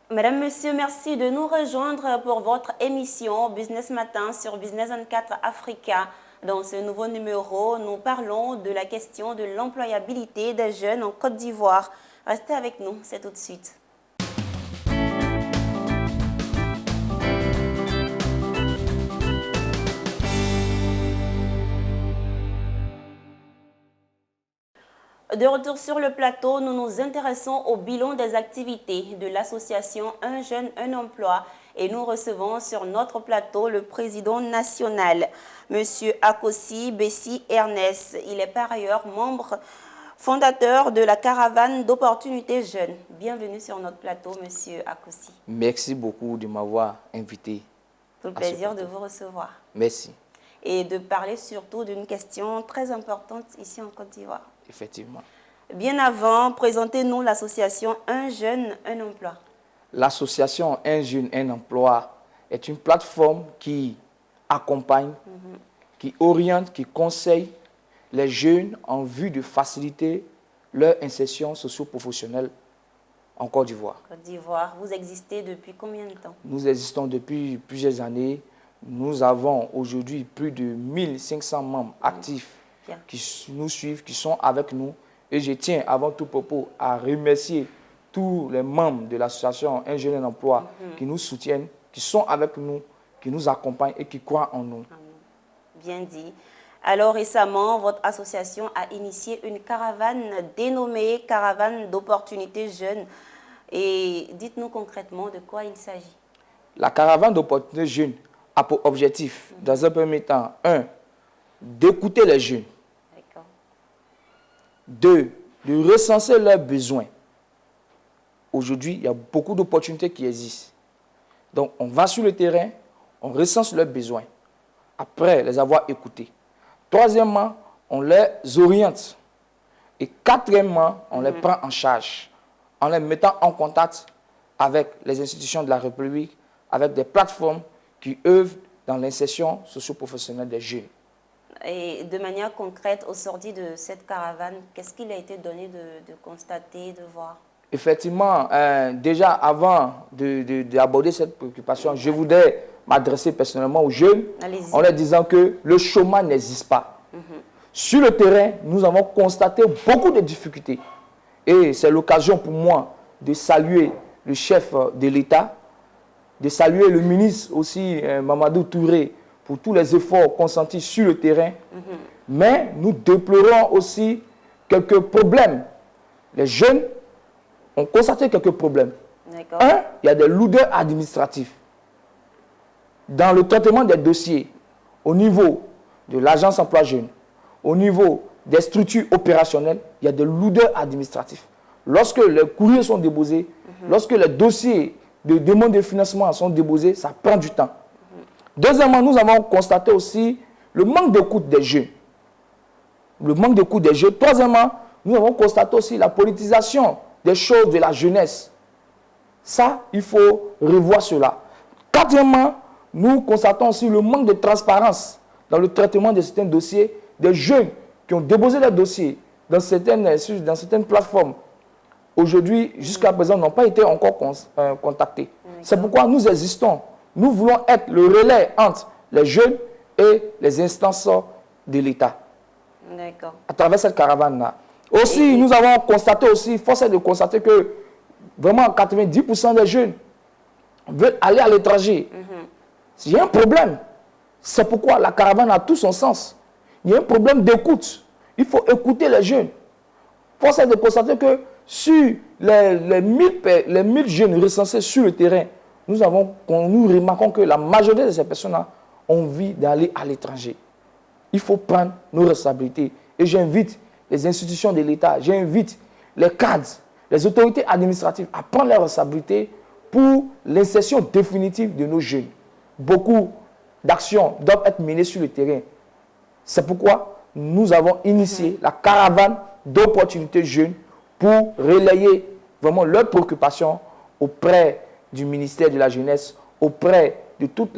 Mesdames, Messieurs, merci de nous rejoindre pour votre émission Business Matin sur Business 24 Africa. Dans ce nouveau numéro, nous parlons de la question de l'employabilité des jeunes en Côte d'Ivoire. Restez avec nous, c'est tout de suite. De retour sur le plateau, nous nous intéressons au bilan des activités de l'association Un jeune, un emploi. Et nous recevons sur notre plateau le président national, M. Akossi Bessi Ernest. Il est par ailleurs membre fondateur de la caravane d'opportunités jeunes. Bienvenue sur notre plateau, M. Akossi. Merci beaucoup de m'avoir invité. Tout le plaisir de vous recevoir. Merci. Et de parler surtout d'une question très importante ici en Côte d'Ivoire. Effectivement. Bien avant, présentez-nous l'association Un jeune, un emploi. L'association Un jeune, un emploi est une plateforme qui accompagne, qui oriente, qui conseille les jeunes en vue de faciliter leur insertion socio-professionnelle en Côte d'Ivoire. Côte d'Ivoire, vous existez depuis combien de temps? Nous existons depuis plusieurs années. Nous avons aujourd'hui plus de 1500 membres actifs qui nous suivent, qui sont avec nous. Et je tiens, avant tout propos, à remercier tous les membres de l'association Un jeune, un emploi qui nous soutiennent, qui sont avec nous, qui nous accompagnent et qui croient en nous. Bien dit. Alors récemment, votre association a initié une caravane dénommée Caravane d'opportunités jeunes. Et dites-nous concrètement de quoi il s'agit. La caravane d'opportunités jeunes a pour objectif, dans un premier temps, 1, d'écouter les jeunes. 2, de recenser leurs besoins. Aujourd'hui, il y a beaucoup d'opportunités qui existent. Donc, on va sur le terrain, on recense leurs besoins, après les avoir écoutés. Troisièmement, on les oriente. Et quatrièmement, on les prend en charge, en les mettant en contact avec les institutions de la République, avec des plateformes qui œuvrent dans l'insertion socio-professionnelle des jeunes. Et de manière concrète, au sorti de cette caravane, qu'est-ce qu'il a été donné de constater, de voir? Effectivement, déjà avant d'aborder cette préoccupation, je voudrais m'adresser personnellement aux jeunes en leur disant que le chômage n'existe pas. Sur le terrain, nous avons constaté beaucoup de difficultés. Et c'est l'occasion pour moi de saluer le chef de l'État, de saluer le ministre aussi, Mamadou Touré, pour tous les efforts consentis sur le terrain. Mais nous déplorons aussi quelques problèmes. Les jeunes ont constaté quelques problèmes. Un, il y a des lourdeurs administratives. Dans le traitement des dossiers, au niveau de l'agence emploi jeune, au niveau des structures opérationnelles, il y a des lourdeurs administratives. Lorsque les courriers sont déposés, lorsque les dossiers de demande de financement sont déposés, ça prend du temps. Deuxièmement, nous avons constaté aussi le manque d'écoute des jeunes. Le manque d'écoute des jeunes. Troisièmement, nous avons constaté aussi la politisation des choses de la jeunesse. Ça, il faut revoir cela. Quatrièmement, nous constatons aussi le manque de transparence dans le traitement de certains dossiers des jeunes qui ont déposé leurs dossiers dans certaines plateformes. Aujourd'hui, jusqu'à présent, n'ont pas été encore contactés. C'est pourquoi nous existons. Nous voulons être le relais entre les jeunes et les instances de l'État. À travers cette caravane-là. Aussi, nous avons constaté aussi, force est de constater que vraiment 90% des jeunes veulent aller à l'étranger. Il y a un problème. C'est pourquoi la caravane a tout son sens. Il y a un problème d'écoute. Il faut écouter les jeunes. Force est de constater que sur les 1000 jeunes recensés sur le terrain, nous remarquons que la majorité de ces personnes-là ont envie d'aller à l'étranger. Il faut prendre nos responsabilités. Et j'invite les institutions de l'État, j'invite les cadres, les autorités administratives à prendre leurs responsabilités pour l'insertion définitive de nos jeunes. Beaucoup d'actions doivent être menées sur le terrain. C'est pourquoi nous avons initié la caravane d'opportunités jeunes pour relayer vraiment leurs préoccupations auprès du ministère de la Jeunesse, auprès de tous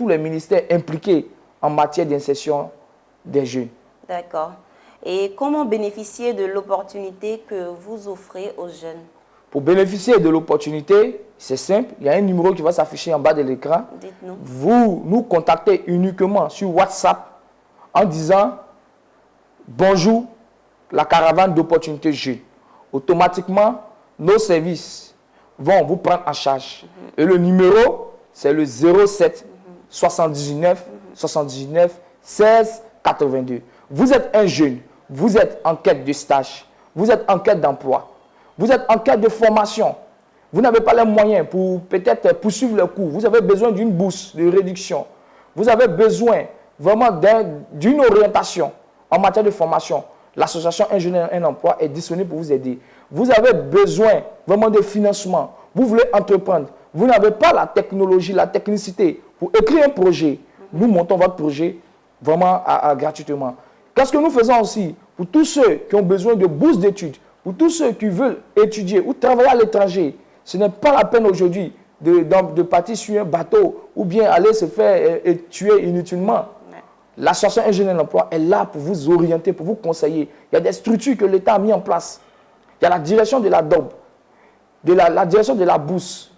les ministères impliqués en matière d'insertion des jeunes. D'accord. Et comment bénéficier de l'opportunité que vous offrez aux jeunes? Pour bénéficier de l'opportunité, C'est simple, il y a un numéro qui va s'afficher en bas de l'écran. Dites-nous. Vous nous contactez uniquement sur WhatsApp en disant « Bonjour, la caravane d'opportunités jeunes ». Automatiquement, nos services vont vous prendre en charge. Et le numéro, c'est le 07 79 79 16 82. Vous êtes un jeune, vous êtes en quête de stage, vous êtes en quête d'emploi, vous êtes en quête de formation. Vous n'avez pas les moyens pour peut-être poursuivre le cours. Vous avez besoin d'une bourse de réduction. Vous avez besoin vraiment d'une orientation en matière de formation. L'association Un Jeune, Un Emploi est disponible pour vous aider. Vous avez besoin vraiment de financement. Vous voulez entreprendre. Vous n'avez pas la technologie, la technicité pour écrire un projet. Nous montons votre projet vraiment gratuitement. Qu'est-ce que nous faisons aussi pour tous ceux qui ont besoin de bourse d'études, pour tous ceux qui veulent étudier ou travailler à l'étranger? Ce n'est pas la peine aujourd'hui de partir sur un bateau ou bien aller se faire tuer inutilement. L'association Un Jeune, Un Emploi est là pour vous orienter, pour vous conseiller. Il y a des structures que l'État a mis en place. Il y a la direction de la DOB, la direction de la bourse,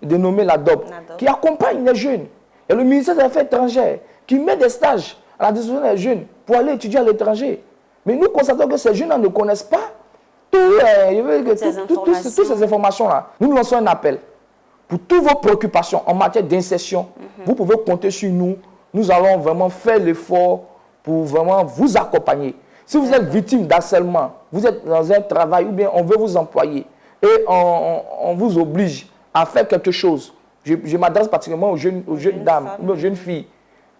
dénommée la DOB, qui accompagne les jeunes. Il y a le ministère des Affaires étrangères qui met des stages à la disposition des jeunes pour aller étudier à l'étranger. Mais nous constatons que ces jeunes ne connaissent pas toutes ces informations-là. Nous lançons un appel. Pour toutes vos préoccupations en matière d'insertion, vous pouvez compter sur nous. Nous allons vraiment faire l'effort pour vraiment vous accompagner. Si vous êtes victime d'harcèlement, vous êtes dans un travail ou bien on veut vous employer et on vous oblige à faire quelque chose. Je m'adresse particulièrement aux jeunes dames, aux jeunes filles.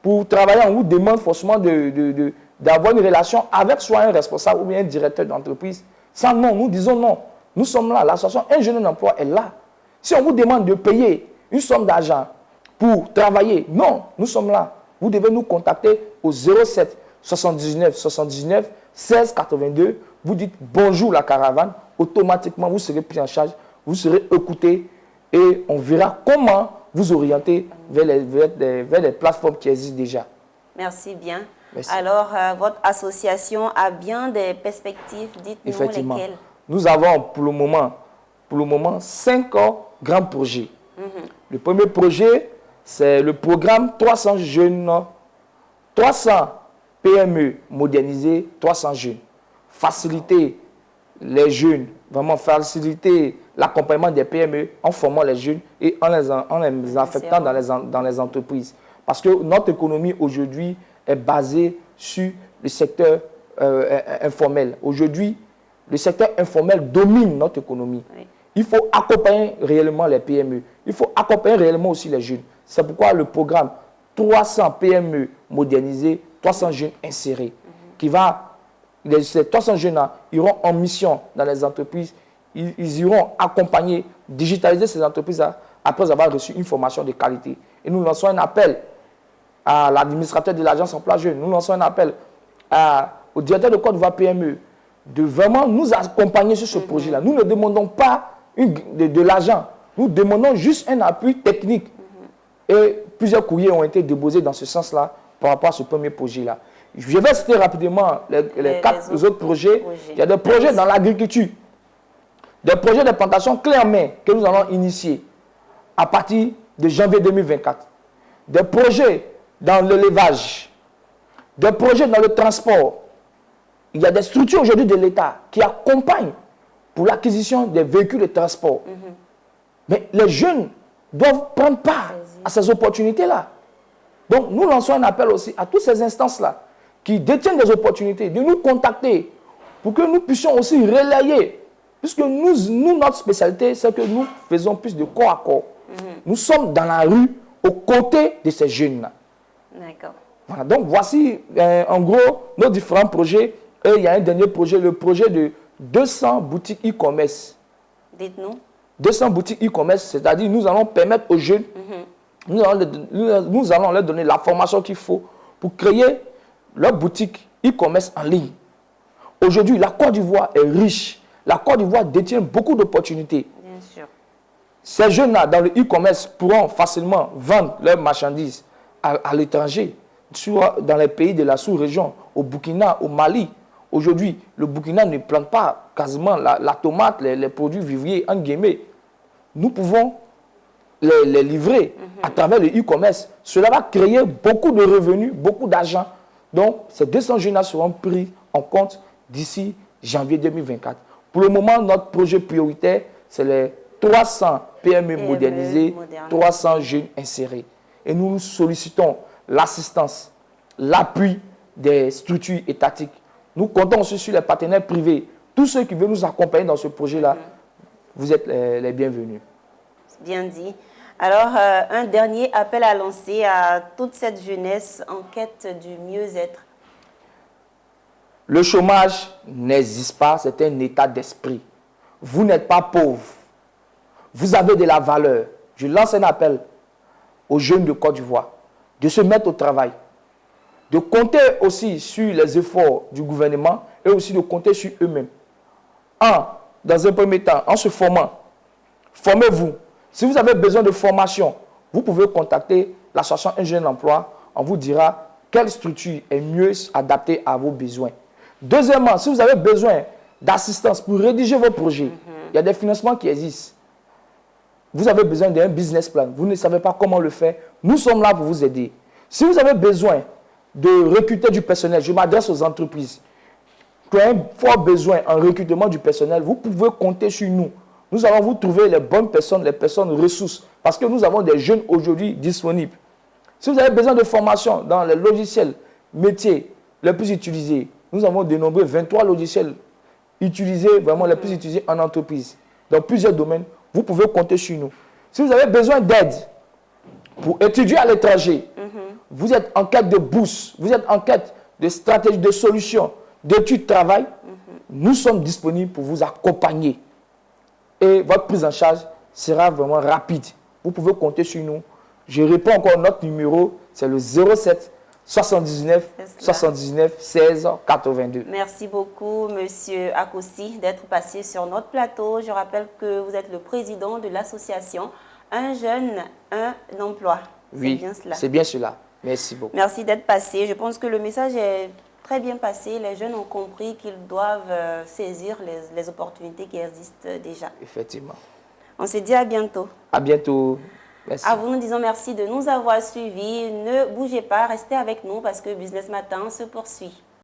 Pour travailler, on vous demande forcément d'avoir une relation avec soit un responsable ou bien un directeur d'entreprise. Sans non, nous disons non. Nous sommes là. L'association Un Jeune, Un Emploi est là. Si on vous demande de payer une somme d'argent pour travailler, non, nous sommes là. Vous devez nous contacter au 07 79 79 16 82. Vous dites bonjour la caravane. Automatiquement, vous serez pris en charge. Vous serez écouté et on verra comment vous orienter vers les plateformes qui existent déjà. Merci bien. Merci. Alors, votre association a bien des perspectives. Dites-nous lesquelles. Nous avons pour le moment 5 grands projets. Le premier projet, c'est le programme 300 jeunes, 300 PME modernisés, 300 jeunes. Faciliter les jeunes, vraiment faciliter l'accompagnement des PME en formant les jeunes et en les affectant dans les entreprises. Parce que notre économie aujourd'hui est basée sur le secteur informel. Aujourd'hui, le secteur informel domine notre économie. Oui. Il faut accompagner réellement les PME. Il faut accompagner réellement aussi les jeunes. C'est pourquoi le programme 300 PME modernisés, 300 jeunes insérés, ces 300 jeunes-là iront en mission dans les entreprises. Ils iront accompagner, digitaliser ces entreprises-là après avoir reçu une formation de qualité. Et nous lançons un appel à l'administrateur de l'agence emploi jeune. Nous lançons un appel au directeur de Côte d'Ivoire PME de vraiment nous accompagner sur ce projet-là. Nous ne demandons pas de l'argent. Nous demandons juste un appui technique. Et plusieurs courriers ont été déposés dans ce sens-là par rapport à ce premier projet-là. Je vais citer rapidement les 4 autres projets. Il y a des projets dans l'agriculture, des projets de plantation clés en main que nous allons initier à partir de janvier 2024. Des projets dans l'élevage, des projets dans le transport. Il y a des structures aujourd'hui de l'État qui accompagnent pour l'acquisition des véhicules de transport. Mais les jeunes doivent prendre part à ces opportunités-là. Donc, nous lançons un appel aussi à toutes ces instances-là qui détiennent des opportunités, de nous contacter pour que nous puissions aussi relayer. Puisque nous notre spécialité, c'est que nous faisons plus de corps à corps. Nous sommes dans la rue, aux côtés de ces jeunes-là. D'accord. Voilà, donc voici en gros nos différents projets. Et il y a un dernier projet, le projet de 200 boutiques e-commerce. Dites-nous. 200 boutiques e-commerce, c'est-à-dire nous allons permettre aux jeunes, nous allons leur donner la formation qu'il faut pour créer leur boutique e-commerce en ligne. Aujourd'hui, la Côte d'Ivoire est riche. La Côte d'Ivoire détient beaucoup d'opportunités. Bien sûr. Ces jeunes-là, dans le e-commerce, pourront facilement vendre leurs marchandises à l'étranger, dans les pays de la sous-région, au Burkina, au Mali. Aujourd'hui, le Burkina ne plante pas quasiment la tomate, les produits vivriers, en guillemets. Nous pouvons les livrer à travers le e-commerce. Cela va créer beaucoup de revenus, beaucoup d'argent. Donc, ces 200 jeunes seront pris en compte d'ici janvier 2024. Pour le moment, notre projet prioritaire, c'est les 300 PME modernisés, 300 jeunes insérés. Et nous sollicitons l'assistance, l'appui des structures étatiques. Nous comptons aussi sur les partenaires privés. Tous ceux qui veulent nous accompagner dans ce projet-là, vous êtes les bienvenus. Bien dit. Alors, un dernier appel à lancer à toute cette jeunesse en quête du mieux-être. Le chômage n'existe pas, c'est un état d'esprit. Vous n'êtes pas pauvre. Vous avez de la valeur. Je lance un appel aux jeunes de Côte d'Ivoire de se mettre au travail, de compter aussi sur les efforts du gouvernement et aussi de compter sur eux-mêmes. Dans un premier temps, en se formant, formez-vous. Si vous avez besoin de formation, vous pouvez contacter l'association Un Jeune Emploi. On vous dira quelle structure est mieux adaptée à vos besoins. Deuxièmement, si vous avez besoin d'assistance pour rédiger vos projets, il y a des financements qui existent. Vous avez besoin d'un business plan. Vous ne savez pas comment le faire. Nous sommes là pour vous aider. Si vous avez besoin de recruter du personnel, je m'adresse aux entreprises qui ont un fort besoin en recrutement du personnel, vous pouvez compter sur nous. Nous allons vous trouver les bonnes personnes, les personnes ressources, parce que nous avons des jeunes aujourd'hui disponibles. Si vous avez besoin de formation dans les logiciels métiers les plus utilisés, nous avons dénombré 23 logiciels utilisés, vraiment les plus utilisés en entreprise. Dans plusieurs domaines, vous pouvez compter sur nous. Si vous avez besoin d'aide pour étudier à l'étranger, vous êtes en quête de bourse, vous êtes en quête de stratégie, de solutions, d'études de travail, nous sommes disponibles pour vous accompagner. Et votre prise en charge sera vraiment rapide. Vous pouvez compter sur nous. Je réponds encore, notre numéro, c'est le 07 79 79 16 82. Merci beaucoup, Monsieur Akossi, d'être passé sur notre plateau. Je rappelle que vous êtes le président de l'association Un Jeune, Un Emploi. Oui, c'est bien cela. C'est bien cela. Merci beaucoup. Merci d'être passé. Je pense que le message est très bien passé. Les jeunes ont compris qu'ils doivent saisir les opportunités qui existent déjà. Effectivement. On se dit à bientôt. À bientôt. Merci. À vous, nous disons merci de nous avoir suivis. Ne bougez pas, restez avec nous parce que Business Matin se poursuit.